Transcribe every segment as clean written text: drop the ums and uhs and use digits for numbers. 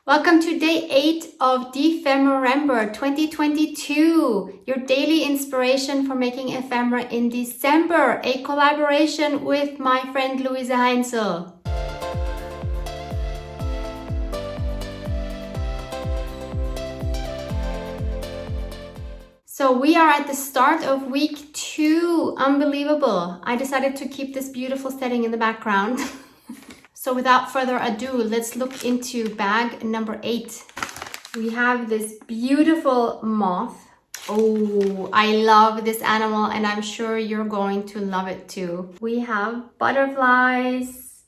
Welcome to day 8 of DEPHEMEREMBER 2022, your daily inspiration for making ephemera in December, a collaboration with my friend Louise Heinzel. So we are at the start of week 2. Unbelievable. I decided to keep this beautiful setting in the background. So without further ado, let's look into bag number 8. We have this beautiful moth. Oh, I love this animal and I'm sure you're going to love it too. We have butterflies.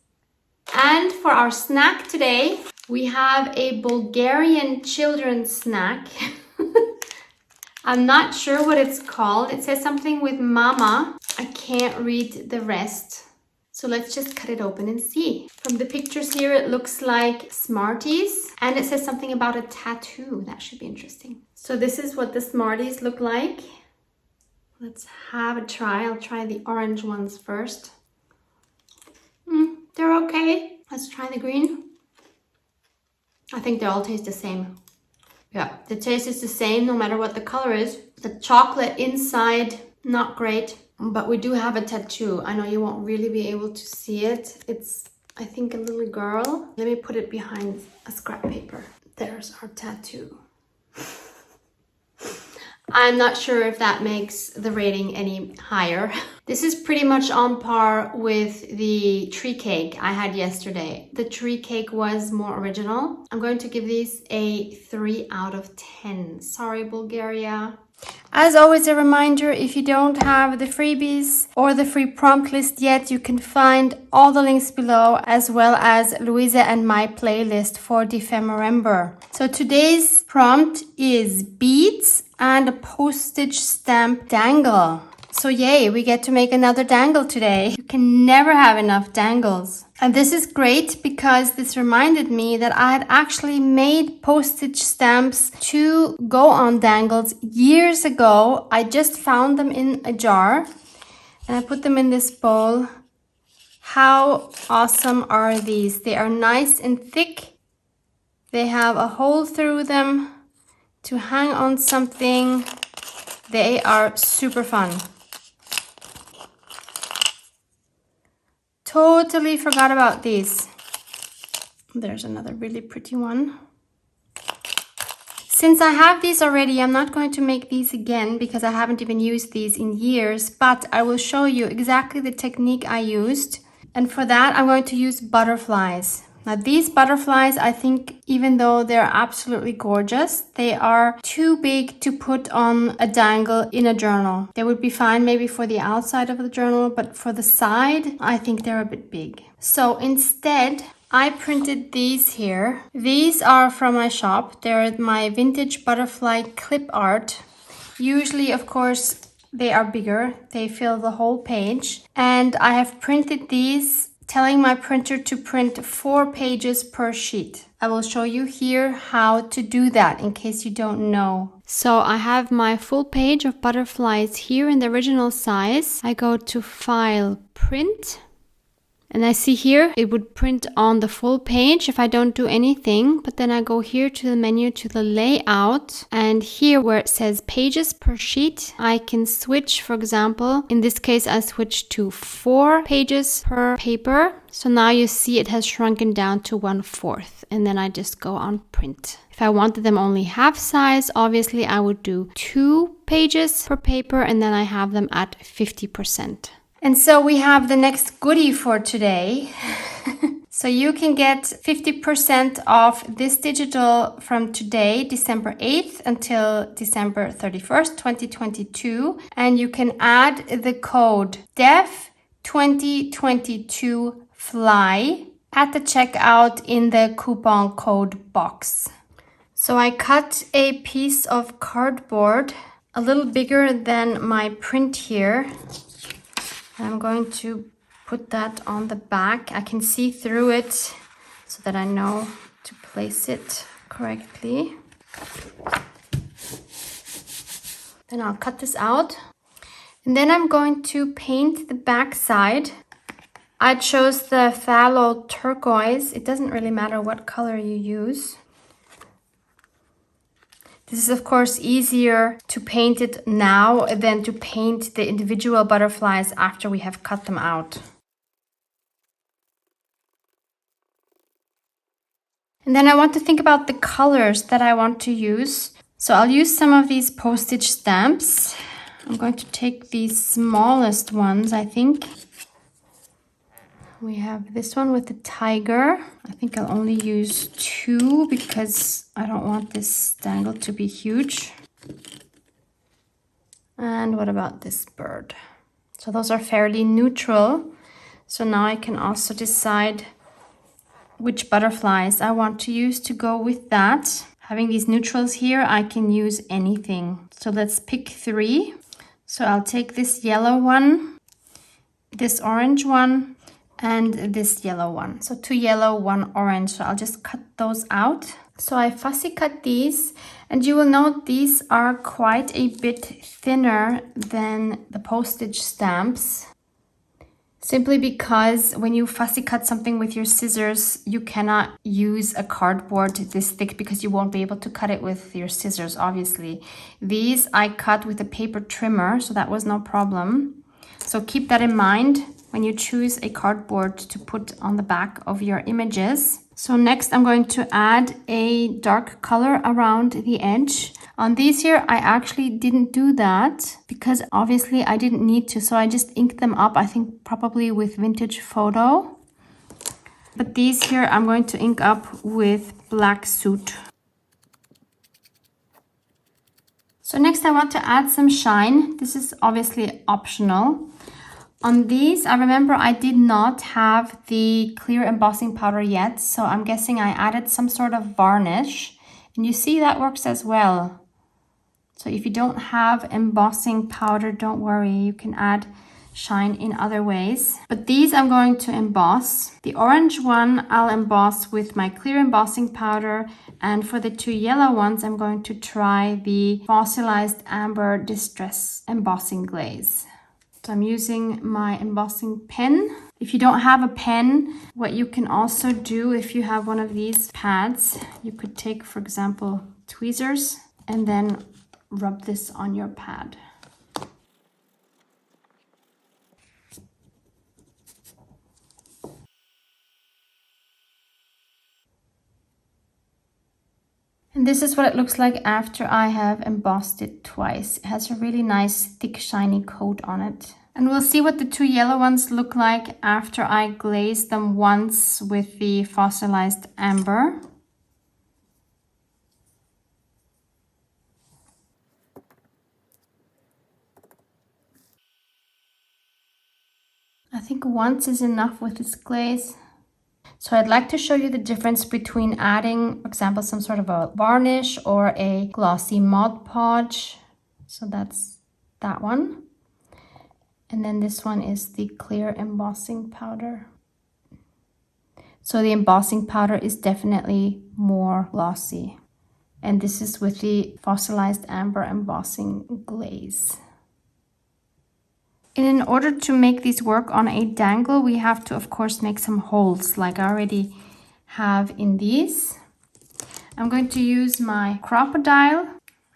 And for our snack today, we have a Bulgarian children's snack. I'm not sure what it's called. It says something with mama. I can't read the rest. So let's just cut it open and see. From the pictures here, it looks like Smarties. And it says something about a tattoo. That should be interesting. So this is what the Smarties look like. Let's have a try. I'll try the orange ones first. They're okay. Let's try the green. I think they all taste the same. Yeah, the taste is the same no matter what the color is. The chocolate inside, not great. But we do have a tattoo. I know you won't really be able to see it. It's, I think, a little girl. Let me put it behind a scrap paper. There's our tattoo. I'm not sure if that makes the rating any higher. This is pretty much on par with the tree cake I had yesterday. The tree cake was more original. I'm going to give these a 3 out of 10. Sorry, Bulgaria. As always, a reminder, if you don't have the freebies or the free prompt list yet, you can find all the links below, as well as Louisa and my playlist for DEPHEMEREMBER. So today's prompt is beads and a postage stamp dangle. So yay, we get to make another dangle today. You can never have enough dangles. And this is great because this reminded me that I had actually made postage stamps to go on dangles years ago. I just found them in a jar and I put them in this bowl. How awesome are these? They are nice and thick. They have a hole through them to hang on something. They are super fun. Totally forgot about these. There's another really pretty one. Since I have these already, I'm not going to make these again because I haven't even used these in years, but I will show you exactly the technique I used. And for that, I'm going to use butterflies. Now these butterflies, I think, even though they're absolutely gorgeous, they are too big to put on a dangle in a journal. They would be fine maybe for the outside of the journal, but for the side, I think they're a bit big. So instead, I printed these here. These are from my shop. They're my vintage butterfly clip art. Usually, of course, they are bigger. They fill the whole page. And I have printed these, telling my printer to print 4 pages per sheet. I will show you here how to do that in case you don't know. So I have my full page of butterflies here in the original size. I go to File, Print. And I see here it would print on the full page if I don't do anything, but then I go here to the menu to the layout, and here where it says pages per sheet, I can switch. For example, in this case I switched to 4 pages per paper. So now you see it has shrunken down to 1/4, and then I just go on print. If I wanted them only half size, obviously I would do 2 pages per paper, and then I have them at 50%. And so we have the next goodie for today. So you can get 50% off this digital from today, December 8th, until December 31st, 2022. And you can add the code DEF2022FLY at the checkout in the coupon code box. So I cut a piece of cardboard a little bigger than my print here. I'm going to put that on the back. I can see through it so that I know to place it correctly. Then I'll cut this out. And then I'm going to paint the back side. I chose the phthalo turquoise. It doesn't really matter what color you use. This is of course easier to paint it now than to paint the individual butterflies after we have cut them out. And then I want to think about the colors that I want to use. So I'll use some of these postage stamps. I'm going to take the smallest ones, I think. We have this one with the tiger. I think I'll only use 2 because I don't want this dangle to be huge. And what about this bird? So those are fairly neutral. So now I can also decide which butterflies I want to use to go with that. Having these neutrals here, I can use anything. So let's pick 3. So I'll take this yellow one, this orange one, and this yellow one. So 2 yellow, 1 orange. So I'll just cut those out. So I fussy cut these, and you will note these are quite a bit thinner than the postage stamps. Simply because when you fussy cut something with your scissors, you cannot use a cardboard this thick because you won't be able to cut it with your scissors, obviously. These I cut with a paper trimmer, so that was no problem. So keep that in mind when you choose a cardboard to put on the back of your images. So next I'm going to add a dark color around the edge. On these here, I actually didn't do that because obviously I didn't need to. So I just inked them up, I think probably with Vintage Photo. But these here, I'm going to ink up with Black Soot. So next I want to add some shine. This is obviously optional. On these, I remember I did not have the clear embossing powder yet. So I'm guessing I added some sort of varnish. And you see that works as well. So if you don't have embossing powder, don't worry, you can add shine in other ways. But these I'm going to emboss. The orange one I'll emboss with my clear embossing powder, and for the 2 yellow ones I'm going to try the fossilized amber distress embossing glaze. So I'm using my embossing pen. If you don't have a pen, what you can also do if you have one of these pads, you could take, for example, tweezers and then rub this on your pad. And this is what it looks like after I have embossed it twice. It has a really nice thick shiny coat on it. And we'll see what the 2 yellow ones look like after I glaze them once with the fossilized amber. I think once is enough with this glaze. So I'd like to show you the difference between adding, for example, some sort of a varnish or a glossy Mod Podge. So that's that one. And then this one is the clear embossing powder. So the embossing powder is definitely more glossy. And this is with the fossilized amber embossing glaze. And in order to make these work on a dangle, we have to, of course, make some holes like I already have in these. I'm going to use my crocodile.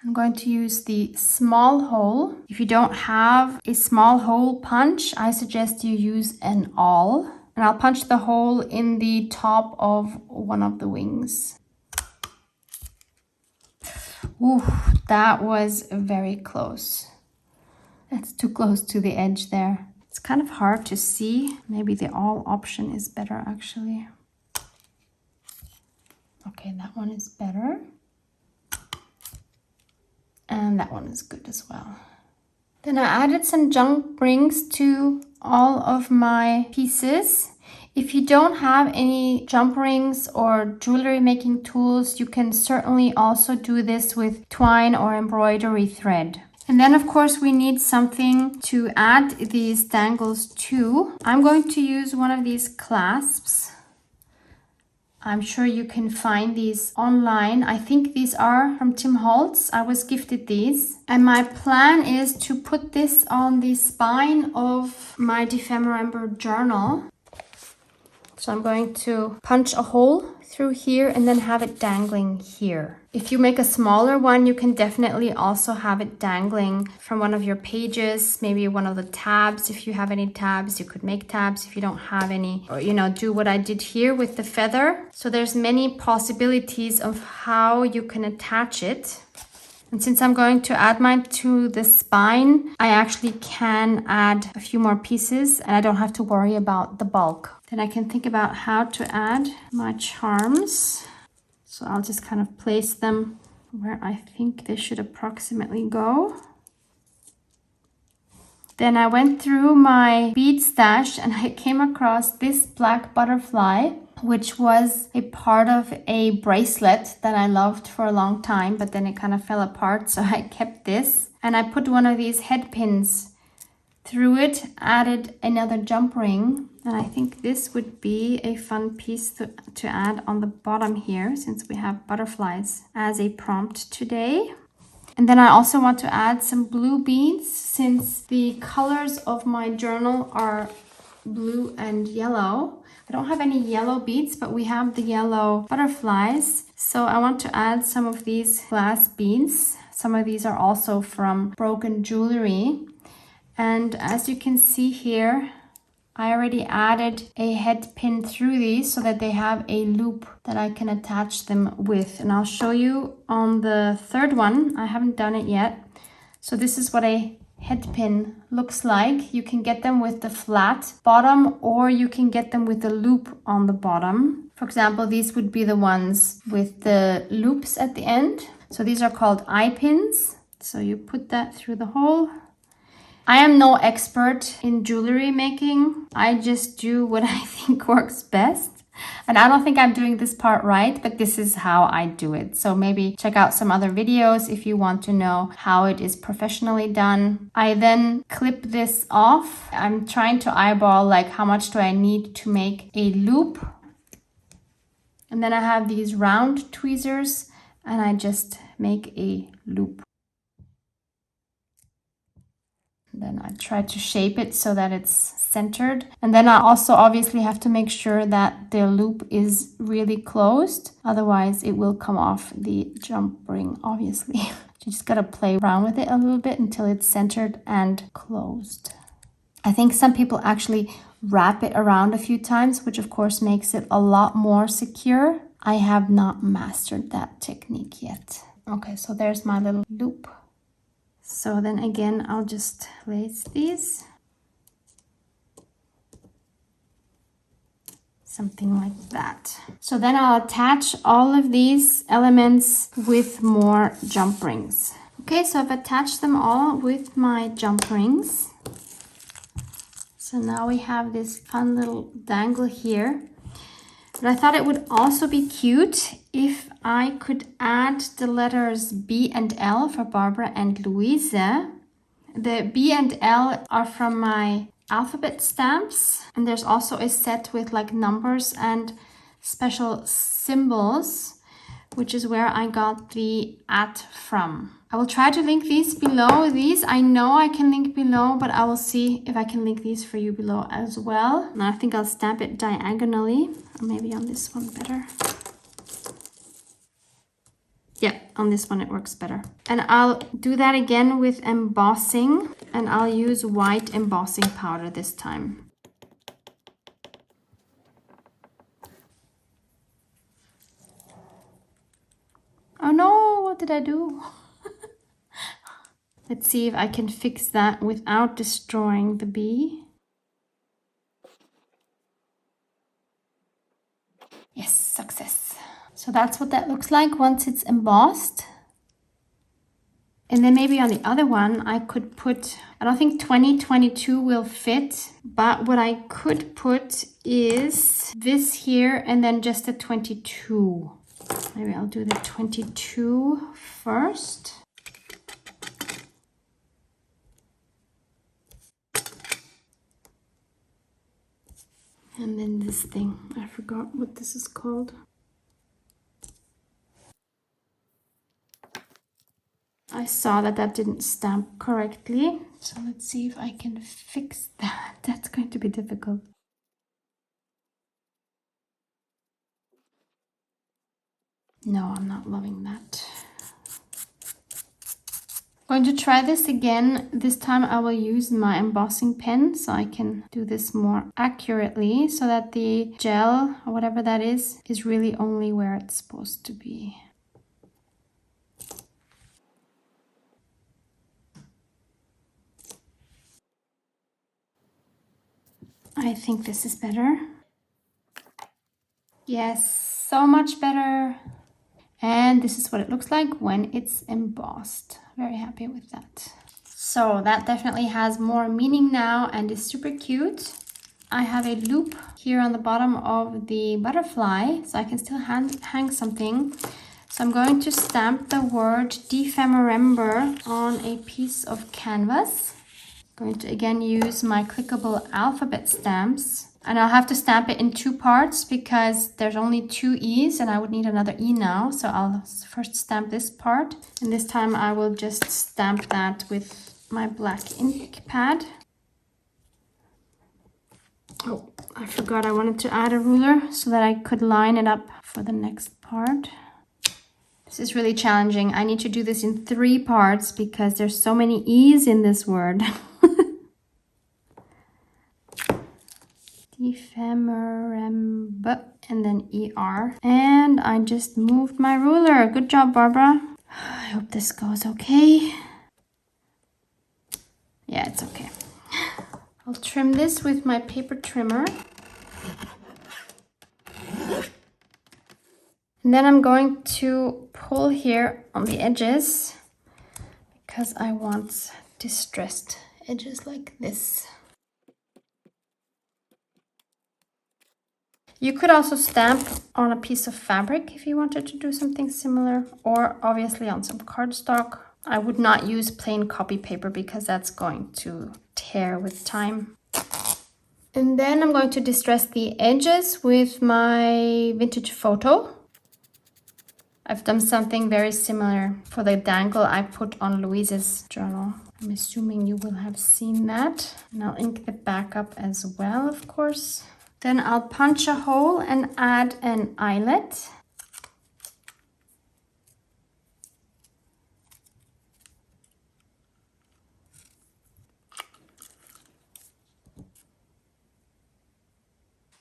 I'm going to use the small hole. If you don't have a small hole punch, I suggest you use an awl. And I'll punch the hole in the top of one of the wings. Ooh, that was very close. That's too close to the edge there. It's kind of hard to see. Maybe the awl option is better actually. Okay, that one is better. And that one is good as well. Then I added some jump rings to all of my pieces. If you don't have any jump rings or jewelry making tools, you can certainly also do this with twine or embroidery thread. And then of course we need something to add these dangles to. I'm going to use one of these clasps. I'm sure you can find these online. I think these are from Tim Holtz. I was gifted these. And my plan is to put this on the spine of my DEPHEMEREMBER journal. So I'm going to punch a hole through here and then have it dangling here. If you make a smaller one, you can definitely also have it dangling from one of your pages, maybe one of the tabs. If you have any tabs, you could make tabs. If you don't have any, or do what I did here with the feather. So there's many possibilities of how you can attach it. And since I'm going to add mine to the spine, I actually can add a few more pieces and I don't have to worry about the bulk. Then I can think about how to add my charms. So I'll just kind of place them where I think they should approximately go. Then I went through my bead stash and I came across this black butterfly, which was a part of a bracelet that I loved for a long time, but then it kind of fell apart. So I kept this and I put one of these head pins through it, added another jump ring. And I think this would be a fun piece to add on the bottom here, since we have butterflies as a prompt today. And then I also want to add some blue beads, since the colors of my journal are blue and yellow. I don't have any yellow beads, but we have the yellow butterflies. So I want to add some of these glass beads. Some of these are also from Broken Jewelry. And as you can see here, I already added a head pin through these so that they have a loop that I can attach them with. And I'll show you on the third one. I haven't done it yet. So this is what a head pin looks like. You can get them with the flat bottom or you can get them with the loop on the bottom. For example, these would be the ones with the loops at the end. So these are called eye pins. So you put that through the hole. I am no expert in jewelry making. I just do what I think works best. And I don't think I'm doing this part right, but this is how I do it. So maybe check out some other videos if you want to know how it is professionally done. I then clip this off. I'm trying to eyeball like how much do I need to make a loop. And then I have these round tweezers and I just make a loop. Then I try to shape it so that it's centered. And then I also obviously have to make sure that the loop is really closed. Otherwise it will come off the jump ring, obviously. You just gotta play around with it a little bit until it's centered and closed. I think some people actually wrap it around a few times, which of course makes it a lot more secure. I have not mastered that technique yet. Okay, so there's my little loop. So then again, I'll just place these. Something like that. So then I'll attach all of these elements with more jump rings. Okay, so I've attached them all with my jump rings. So now we have this fun little dangle here. But I thought it would also be cute if I could add the letters B and L for Barbara and Louise. The B and L are from my alphabet stamps. And there's also a set with like numbers and special symbols, which is where I got the @ from. I will try to link these below. These I know I can link below, but I will see if I can link these for you below as well. And I think I'll stamp it diagonally, or maybe on this one better. Yeah, on this one it works better. And I'll do that again with embossing, and I'll use white embossing powder this time. Oh no, what did I do? Let's see if I can fix that without destroying the bee. Yes, success. So that's what that looks like once it's embossed. And then maybe on the other one, I could put, I don't think 2022 will fit, but what I could put is this here and then just a 22. Maybe I'll do the 22 first. And then this thing, I forgot what this is called. I saw that that didn't stamp correctly. So let's see if I can fix that. That's going to be difficult. No, I'm not loving that. I'm going to try this again. This time I will use my embossing pen so I can do this more accurately so that the gel or whatever that is really only where it's supposed to be. I think this is better. Yes, so much better. And this is what it looks like when it's embossed. Very happy with that. So that definitely has more meaning now and is super cute. I have a loop here on the bottom of the butterfly, so I can still hang something. So I'm going to stamp the word DEPHEMEREMBER on a piece of canvas. I'm going to again use my clickable alphabet stamps. And I'll have to stamp it in 2 parts because there's only 2 E's and I would need another E now. So I'll first stamp this part. And this time I will just stamp that with my black ink pad. Oh, I forgot I wanted to add a ruler so that I could line it up for the next part. This is really challenging. I need to do this in 3 parts because there's so many E's in this word. DEPHEMEREMBER and then ER. And I just moved my ruler. Good job, Barbara. I hope this goes okay. Yeah, it's okay. I'll trim this with my paper trimmer. And then I'm going to pull here on the edges because I want distressed edges like this. You could also stamp on a piece of fabric if you wanted to do something similar, or obviously on some cardstock. I would not use plain copy paper because that's going to tear with time. And then I'm going to distress the edges with my vintage photo. I've done something very similar for the dangle I put on Louise's journal. I'm assuming you will have seen that. And I'll ink the back up as well, of course. Then I'll punch a hole and add an eyelet.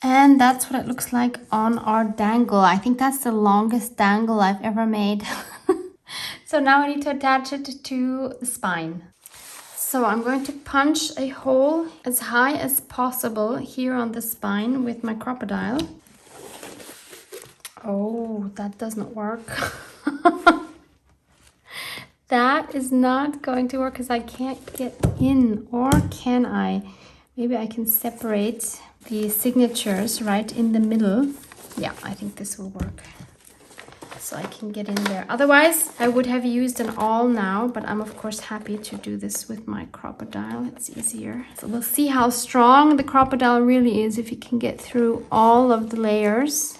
And that's what it looks like on our dangle. I think that's the longest dangle I've ever made. So now I need to attach it to the spine. So I'm going to punch a hole as high as possible here on the spine with my crocodile. Oh, that doesn't work. That is not going to work because I can't get in, or can I? Maybe I can separate the signatures right in the middle. Yeah, I think this will work. So I can get in there. Otherwise, I would have used an awl now, but I'm of course happy to do this with my crocodile. It's easier. So we'll see how strong the crocodile really is if you can get through all of the layers.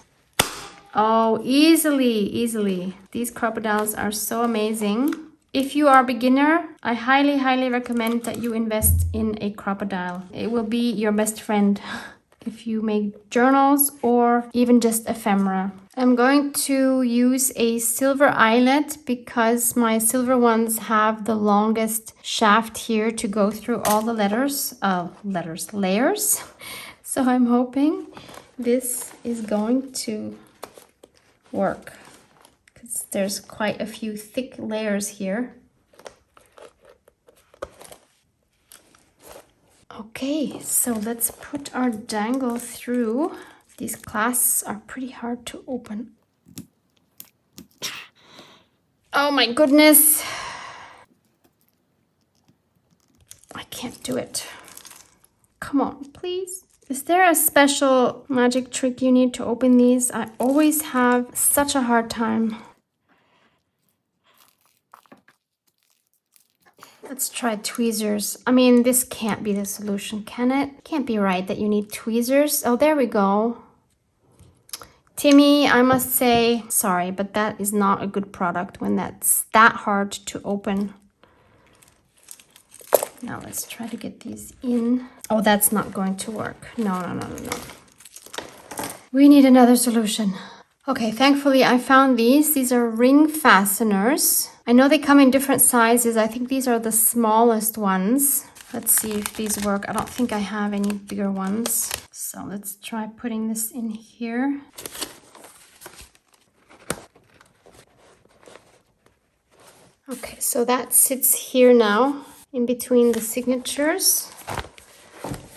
Oh, easily. These crocodiles are so amazing. If you are a beginner, I highly recommend that you invest in a crocodile. It will be your best friend if you make journals or even just ephemera. I'm going to use a silver eyelet because my silver ones have the longest shaft here to go through all the layers. So I'm hoping this is going to work because there's quite a few thick layers here. Okay, so let's put our dangle through. These clasps are pretty hard to open. Oh my goodness. I can't do it. Come on, please. Is there a special magic trick you need to open these? I always have such a hard time. Let's try tweezers. I mean, this can't be the solution, can it? It can't be right that you need tweezers. Oh, there we go. Timmy, I must say, sorry, but that is not a good product when that's that hard to open. Now let's try to get these in. Oh, that's not going to work. No. We need another solution. Okay, thankfully I found these. These are ring fasteners. I know they come in different sizes. I think these are the smallest ones. Let's see if these work. I don't think I have any bigger ones. So let's try putting this in here. Okay, so that sits here now in between the signatures.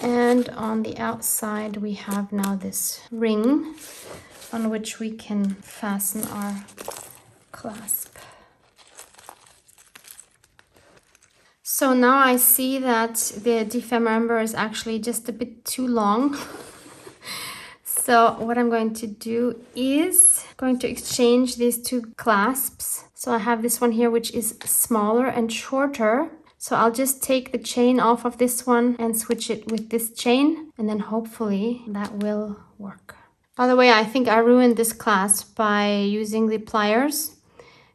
And on the outside we have now this ring on which we can fasten our clasp. So now I see that the DEPHEMEREMBER is actually just a bit too long. So what I'm going to do is going to exchange these two clasps. So I have this one here which is smaller and shorter. So I'll just take the chain off of this one and switch it with this chain, and then hopefully that will work. By the way, I think I ruined this clasp by using the pliers,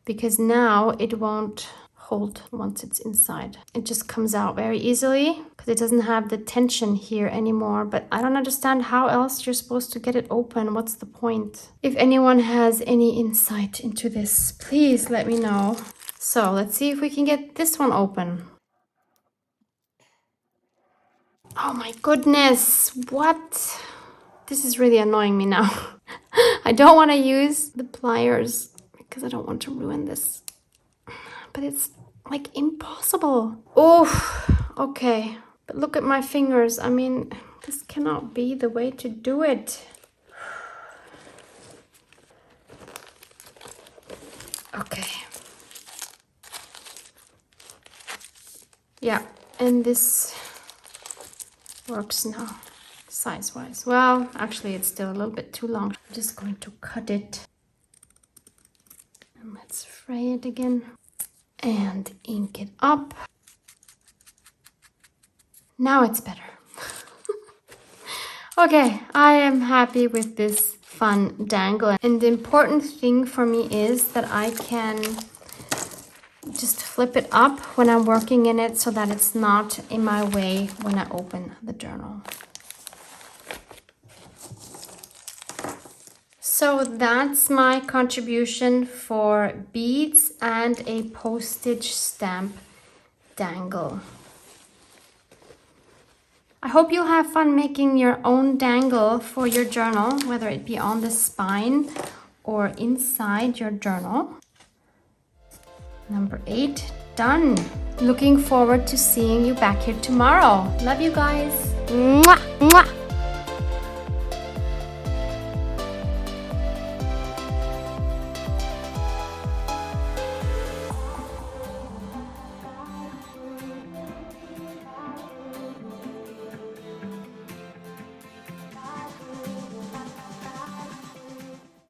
because now it won't hold once it's inside. It just comes out very easily because it doesn't have the tension here anymore. But I don't understand how else you're supposed to get it open. What's the point? If anyone has any insight into this, please let me know. So let's see if we can get this one open. Oh my goodness, what? This is really annoying me now. I don't want to use the pliers because I don't want to ruin this. But it's like impossible. Oh, okay. But look at my fingers. I mean, this cannot be the way to do it. Okay. Yeah, and this works now. Size-wise. Well, actually it's still a little bit too long. I'm just going to cut it. And let's fray it again. And ink it up. Now it's better. Okay, I am happy with this fun dangle. And the important thing for me is that I can just flip it up when I'm working in it so that it's not in my way when I open the journal. So that's my contribution for beads and a postage stamp dangle. I hope you'll have fun making your own dangle for your journal, whether it be on the spine or inside your journal. Number 8, done. Looking forward to seeing you back here tomorrow. Love you guys. Mwah, mwah.